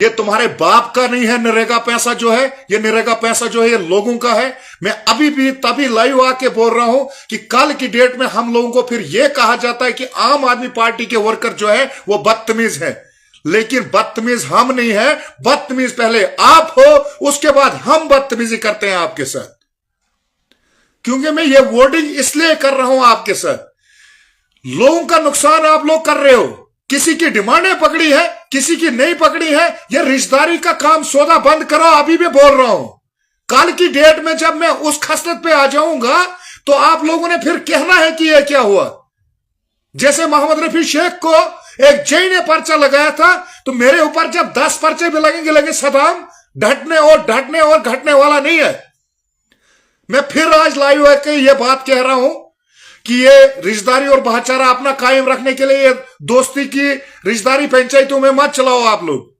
ये तुम्हारे बाप का नहीं है। नरेगा पैसा जो है, ये नरेगा पैसा जो है ये लोगों का है। मैं अभी भी तभी लाइव आके बोल रहा हूं कि कल की डेट में हम लोगों को फिर ये कहा जाता है कि आम आदमी पार्टी के वर्कर जो है वो बदतमीज है। लेकिन बदतमीज हम नहीं है, बदतमीज पहले आप हो, उसके बाद हम बदतमीजी करते हैं आपके साथ। क्योंकि मैं ये वर्डिंग इसलिए कर रहा हूं आपके साथ, लोगों का नुकसान आप लोग कर रहे हो। किसी की डिमांडें पकड़ी है, किसी की नहीं पकड़ी है। ये रिश्तेदारी का काम सौदा बंद करो। अभी भी बोल रहा हूं, कल की डेट में जब मैं उस खसलत पे आ जाऊंगा तो आप लोगों ने फिर कहना है कि यह क्या हुआ। जैसे मोहम्मद रफी शेख को एक जय ने पर्चा लगाया था, तो मेरे ऊपर जब 10 पर्चे भी लगेंगे लगे सदाम ढटने और घटने वाला नहीं है। मैं फिर आज लाइव आके ये बात कह रहा हूं कि ये रिश्तेदारी और भाईचारा अपना कायम रखने के लिए ये दोस्ती की रिश्तेदारी पंचायतों में मत चलाओ आप लोग,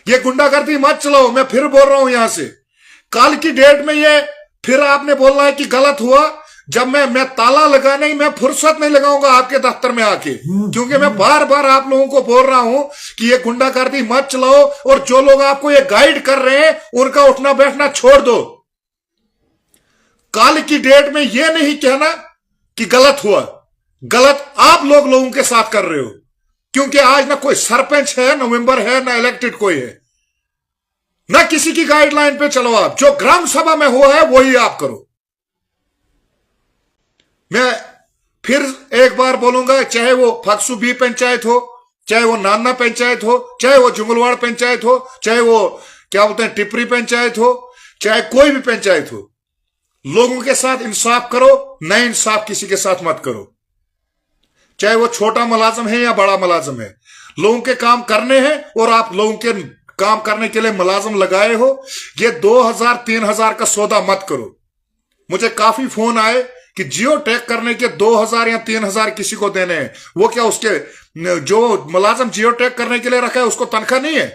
ये गुंडागर्दी मत चलाओ। मैं फिर बोल रहा हूं यहां से, कल की डेट में ये फिर आपने बोलना है कि गलत हुआ। जब मैं ताला लगाने मैं फुर्सत नहीं लगाऊंगा आपके दफ्तर में आके, क्योंकि मैं बार बार आप लोगों को बोल रहा हूं कि ये गुंडागर्दी मत चलाओ। और जो लोग आपको ये गाइड कर रहे हैं उनका उठना बैठना छोड़ दो। कल की डेट में ये नहीं कहना कि गलत हुआ। गलत आप लोगों के साथ कर रहे हो, क्योंकि आज ना कोई सरपंच है, ना मेंबर है, ना इलेक्टेड कोई है, ना किसी की गाइडलाइन पे चलो। आप जो ग्राम सभा में हुआ है वही आप करो। मैं फिर एक बार बोलूंगा, चाहे वो फकसू बी पंचायत हो, चाहे वो नाना पंचायत हो, चाहे वो जुंगलवाड़ पंचायत हो, चाहे वो क्या बोलते हैं टिपरी पंचायत हो, चाहे कोई भी पंचायत हो, लोगों के साथ इंसाफ करो, ना इंसाफ किसी के साथ मत करो। चाहे वो छोटा मुलाजम है या बड़ा मुलाजम है, लोगों के काम करने हैं और आप लोगों के काम करने के लिए मुलाजम लगाए हो। ये 2000-3000 का सौदा मत करो। मुझे काफी फोन आए कि जियो टैग करने के 2000 या 3000 किसी को देने हैं। वो क्या उसके जो मुलाजम जियो टैग करने के लिए रखा है उसको तनख्वाह नहीं है?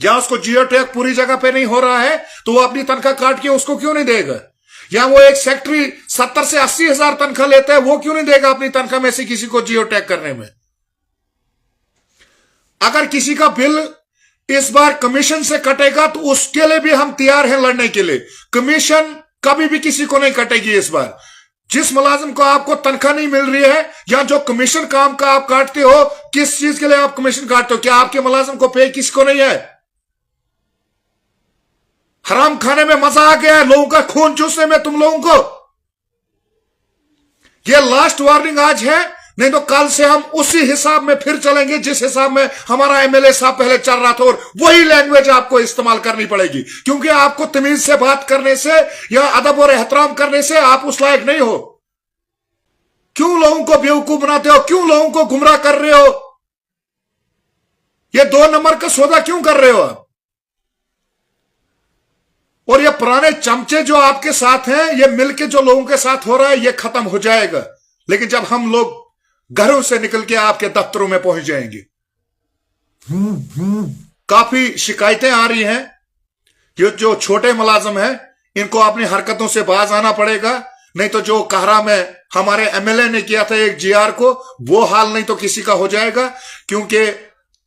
या उसको जियो टैग पूरी जगह पे नहीं हो रहा है तो वो अपनी तनख्वाह काट के उसको क्यों नहीं देगा? या वो एक सेक्रेटरी 70 से 80 हजार तनख्वाह लेता है, वो क्यों नहीं देगा अपनी तनख्वाह में से किसी को जियो टैग करने में? अगर किसी का बिल इस बार कमीशन से कटेगा तो उसके लिए भी हम तैयार हैं लड़ने के लिए। कमीशन कभी भी किसी को नहीं कटेगी इस बार। जिस मुलाजिम को आपको तनख्वाह नहीं मिल रही है या जो कमीशन काम का आप काटते हो, किस चीज के लिए आप कमीशन काटते हो? क्या आपके मुलाजिम को पे किसी को नहीं है? हराम खाने में मजा आ गया है, लोगों का खून चूसने में तुम लोगों को। ये लास्ट वार्निंग आज है, नहीं तो कल से हम उसी हिसाब में फिर चलेंगे जिस हिसाब में हमारा एमएलए साहब पहले चल रहा था। और वही लैंग्वेज आपको इस्तेमाल करनी पड़ेगी, क्योंकि आपको तमीज से बात करने से या अदब और एहतराम करने से आप उस लायक नहीं हो। क्यों लोगों को बेवकूफ बनाते हो? क्यों लोगों को गुमराह कर रहे हो? ये 2 नंबर का सौदा क्यों कर रहे हो आप? और ये पुराने चमचे जो आपके साथ हैं, ये मिलके जो लोगों के साथ हो रहा है, ये खत्म हो जाएगा। लेकिन जब हम लोग घरों से निकल के आपके दफ्तरों में पहुंच जाएंगे। काफी शिकायतें आ रही हैं। ये जो छोटे मुलाजिम हैं इनको अपनी हरकतों से बाज आना पड़ेगा, नहीं तो जो कहरा में हमारे एमएलए ने किया था एक जीआर को, वो हाल नहीं तो किसी का हो जाएगा। क्योंकि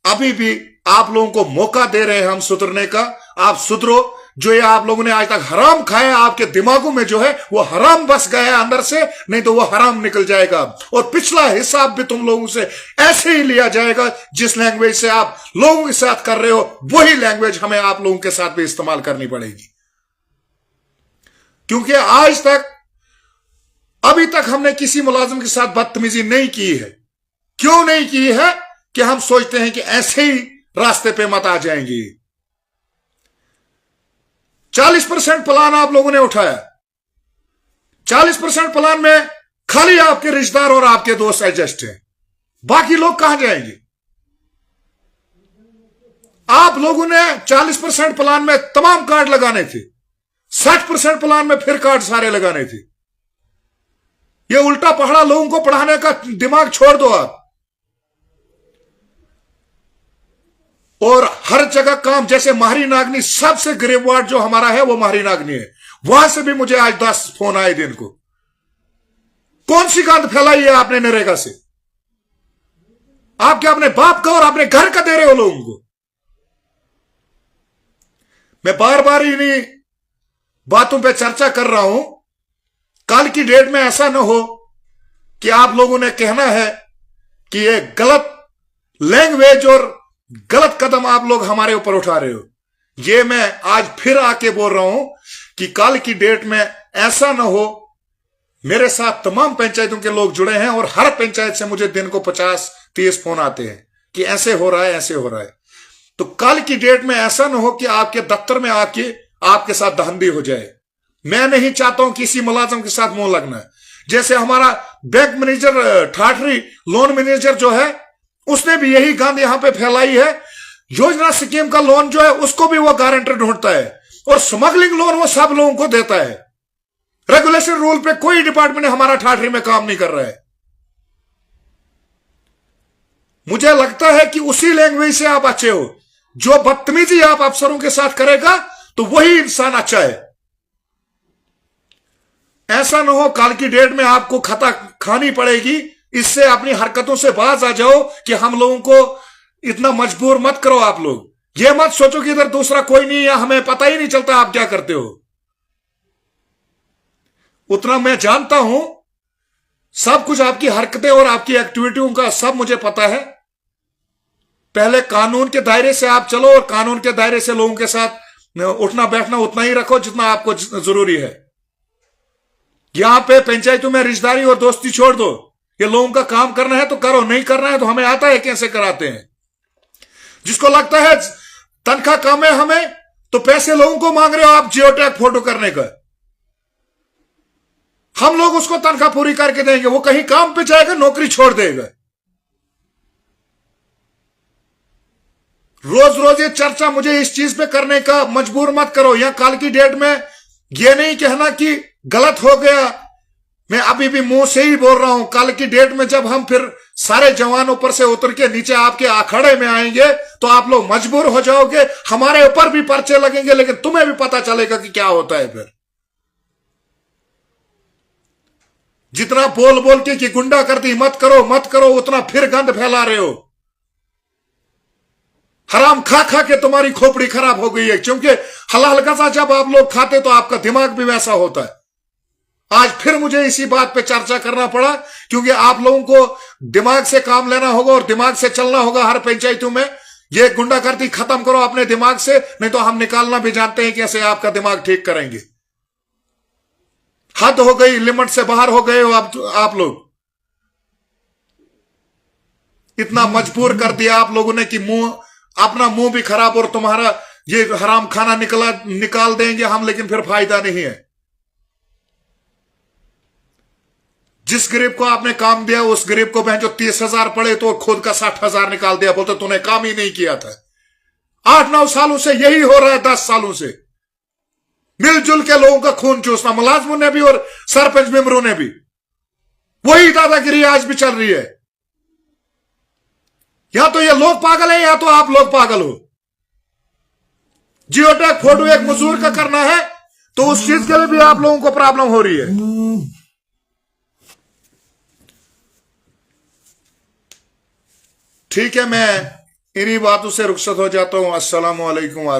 अभी भी आप लोगों को मौका दे रहे हैं हम सुधरने का। आप सुधरो। जो ये आप लोगों ने आज तक हराम खाया, आपके दिमागों में जो है वो हराम बस गया है अंदर से, नहीं तो वो हराम निकल जाएगा। और पिछला हिसाब भी तुम लोगों से ऐसे ही लिया जाएगा। जिस लैंग्वेज से आप लोगों के साथ कर रहे हो, वही लैंग्वेज हमें आप लोगों के साथ भी इस्तेमाल करनी पड़ेगी। क्योंकि आज तक, अभी तक हमने किसी मुलाजिम के साथ बदतमीजी नहीं की है। क्यों नहीं की है? कि हम सोचते हैं कि ऐसे ही रास्ते पे मत आ जाएंगी। 40% प्लान आप लोगों ने उठाया। 40% प्लान में खाली आपके रिश्तेदार और आपके दोस्त एडजस्ट हैं। बाकी लोग कहां जाएंगे? आप लोगों ने 40% प्लान में तमाम कार्ड लगाने थे, 60% प्लान में फिर कार्ड सारे लगाने थे। ये उल्टा पहाड़ा लोगों को पढ़ाने का दिमाग छोड़ दो आप। और हर जगह काम, जैसे माहरी नागनी, सबसे गरीब वार्ड जो हमारा है वो माहरी नागनी है। वहां से भी मुझे आज 10 फोन आए दिन को। कौन सी गंद फैलाई है आपने नरेगा से? आप क्या अपने बाप का और अपने घर का दे रहे हो लोगों को? मैं बार बार इन्हीं बातों पे चर्चा कर रहा हूं। कल की डेट में ऐसा ना हो कि आप लोगों ने कहना है कि ये गलत लैंग्वेज और गलत कदम आप लोग हमारे ऊपर उठा रहे हो। ये मैं आज फिर आके बोल रहा हूं कि कल की डेट में ऐसा ना हो। मेरे साथ तमाम पंचायतों के लोग जुड़े हैं और हर पंचायत से मुझे दिन को 50-30 फोन आते हैं कि ऐसे हो रहा है, ऐसे हो रहा है। तो कल की डेट में ऐसा ना हो कि आपके दफ्तर में आके आपके साथ धांधली हो जाए। मैं नहीं चाहता हूं किसी मुलाजिम के साथ मुंह लगना। जैसे हमारा bank manager Thathri loan manager जो है, उसने भी यही गंद यहां पे फैलाई है। योजना स्कीम का लोन जो है उसको भी वो गारंटर ढूंढता है और स्मगलिंग लोन वो सब लोगों को देता है। रेगुलेशन रूल पे कोई डिपार्टमेंट हमारा ठाठरी में काम नहीं कर रहा है। मुझे लगता है कि उसी लैंग्वेज से आप अच्छे हो। जो बदतमीजी आप अफसरों के साथ करेगा तो वही इंसान अच्छा है। ऐसा ना हो कल की डेट में आपको खता खानी पड़ेगी। इससे अपनी हरकतों से बाज आ जाओ कि हम लोगों को इतना मजबूर मत करो। आप लोग ये मत सोचो कि इधर दूसरा कोई नहीं है, हमें पता ही नहीं चलता आप क्या करते हो। उतना मैं जानता हूं, सब कुछ आपकी हरकतें और आपकी एक्टिविटियों का सब मुझे पता है। पहले कानून के दायरे से आप चलो और कानून के दायरे से लोगों के साथ उठना बैठना उतना ही रखो जितना आपको जरूरी है। यहां पे पंचायतों में रिश्तेदारी और दोस्ती छोड़ दो। ये लोगों का काम करना है तो करो, नहीं करना है तो हमें आता है कैसे कराते हैं। जिसको लगता है तनख्वाह कम है हमें, तो पैसे लोगों को मांग रहे हो आप जियो टैग फोटो करने का। हम लोग उसको तनख्वाह पूरी करके देंगे, वो कहीं काम पे जाएगा, नौकरी छोड़ देगा। रोज रोज ये चर्चा मुझे इस चीज पे करने का मजबूर मत करो। या कल की डेट में ये नहीं कहना कि गलत हो गया। मैं अभी भी मुंह से ही बोल रहा हूं, कल की डेट में जब हम फिर सारे जवान ऊपर से उतर के नीचे आपके अखाड़े में आएंगे तो आप लोग मजबूर हो जाओगे। हमारे ऊपर भी पर्चे लगेंगे, लेकिन तुम्हें भी पता चलेगा कि क्या होता है। फिर जितना बोल बोल के कि गुंडागर्दी मत करो मत करो, उतना फिर गंद फैला रहे हो। हराम खा खा के तुम्हारी खोपड़ी खराब हो गई है, क्योंकि हलाल गजा जब आप लोग खाते तो आपका दिमाग भी वैसा होता है। आज फिर मुझे इसी बात पे चर्चा करना पड़ा, क्योंकि आप लोगों को दिमाग से काम लेना होगा और दिमाग से चलना होगा हर पंचायतों में। ये गुंडागर्दी खत्म करो अपने दिमाग से, नहीं तो हम निकालना भी जानते हैं कैसे आपका दिमाग ठीक करेंगे। हद हो गई, लिमिट से बाहर हो गए हो आप लोग। इतना मजबूर कर दिया आप लोगों ने कि अपना मुंह भी खराब और तुम्हारा ये हराम खाना निकाल देंगे हम, लेकिन फिर फायदा नहीं है। जिस गरीब को आपने काम दिया उस गरीब को जो 30,000 पड़े तो खुद का 60,000 निकाल दिया, बोलते तूने काम ही नहीं किया था। 8-9 सालों से यही हो रहा है, 10 सालों से मिलजुल के लोगों का खून चूसना, मुलाजमों ने भी और सरपंच मेंबरों ने भी। वही दादागिरी आज भी चल रही है। या तो ये लोग पागल है या तो आप लोग पागल हो। जियो टैग फोटो एक मजदूर का करना है तो उस चीज के लिए भी आप लोगों को प्रॉब्लम हो रही है। ठीक है, मैं इन्हीं बातों से रुखसत हो जाता हूं। अस्सलाम वालेकुम।